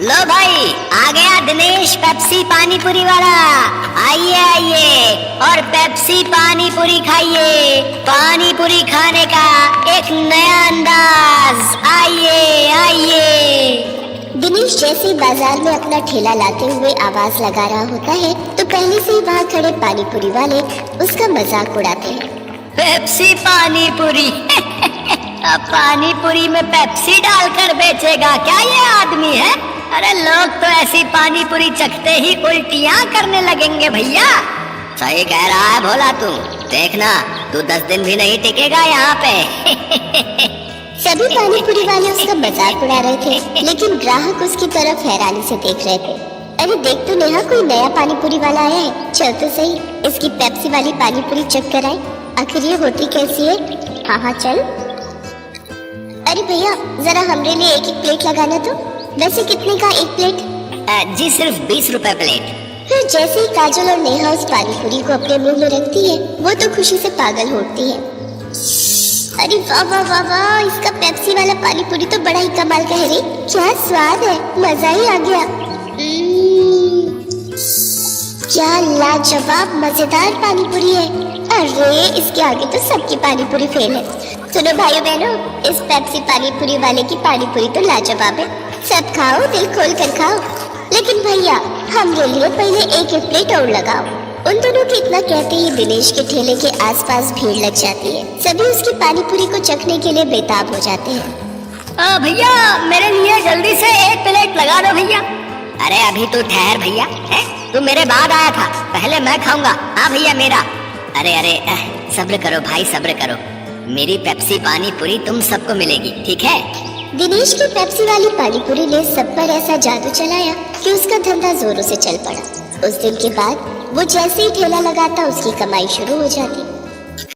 लो भाई, आ गया दिनेश पेप्सी पानी पूरी वाला। आइए आइए और पेप्सी पानी पूरी खाइए। पानी पूरी खाने का एक नया अंदाज। आइए आइए। दिनेश जैसे ही बाजार में अपना ठेला लाते हुए आवाज लगा रहा होता है तो पहले से ही वहाँ खड़े पानी पूरी वाले उसका मजाक उड़ाते हैं। पेप्सी पानी पूरी अब पानी पूरी में पेप्सी डालकर बेचेगा क्या ये आदमी है? अरे लोग तो ऐसी पानी पूरी चखते ही उल्टियां करने लगेंगे भैया। सही कह रहा है भोला तू। देखना तू 10 दिन भी नहीं टिकेगा यहाँ पे। सभी पानी पूरी वाले उसका मजाक उड़ा रहे थे, लेकिन ग्राहक उसकी तरफ हैरानी से देख रहे थे। अरे देख तो नेहा, कोई नया पानी पूरी वाला आया है। चल तो सही, इसकी पेप्सी वाली पानी पूरी चख कर आए, आखिर ये होती कैसी है। हाँ हाँ चल। अरे भैया जरा हमरे लिए एक प्लेट लगाना तो। वैसे कितने का एक प्लेट? जी सिर्फ 20 रुपए प्लेट। फिर जैसे ही काजल और नेहा उस पानी पूरी को अपने मुंह में रखती है वो तो खुशी से पागल होती है। अरे वाह वाह वाह वाह, इसका पेप्सी वाला पानी पूरी तो बड़ा ही कमाल का है रे। क्या स्वाद है, मजा ही आ गया। क्या लाजवाब मजेदार पानी पूरी है। अरे इसके आगे तो सबकी पानी पूरी फेल है। सुनो भाइयों बहनों, इस पेप्सी पानी पूरी वाले की पानी पूरी तो लाजवाब है। सब खाओ, दिल खोल कर खाओ, लेकिन भैया हमरे लिए पहले एक प्लेट और लगाओ। उन दोनों के इतना कहते ही दिनेश के ठेले के आसपास भीड़ लग जाती है। सभी उसकी पानी पूरी को चखने के लिए बेताब हो जाते हैं। भैया मेरे लिए जल्दी से एक प्लेट लगा दो भैया। अरे अभी तू ठहर भैया, है तू मेरे बाद आया था, पहले मैं खाऊंगा। हाँ भैया मेरा। अरे अरे सब्र करो भाई, सब्र करो। मेरी पेप्सी पानी पूरी तुम सबको मिलेगी, ठीक है? दिनेश की पेप्सी वाली पानी पूरी ने सब पर ऐसा जादू चलाया कि उसका धंधा जोरों से चल पड़ा। उस दिन के बाद वो जैसे ही ठेला लगाता उसकी कमाई शुरू हो जाती।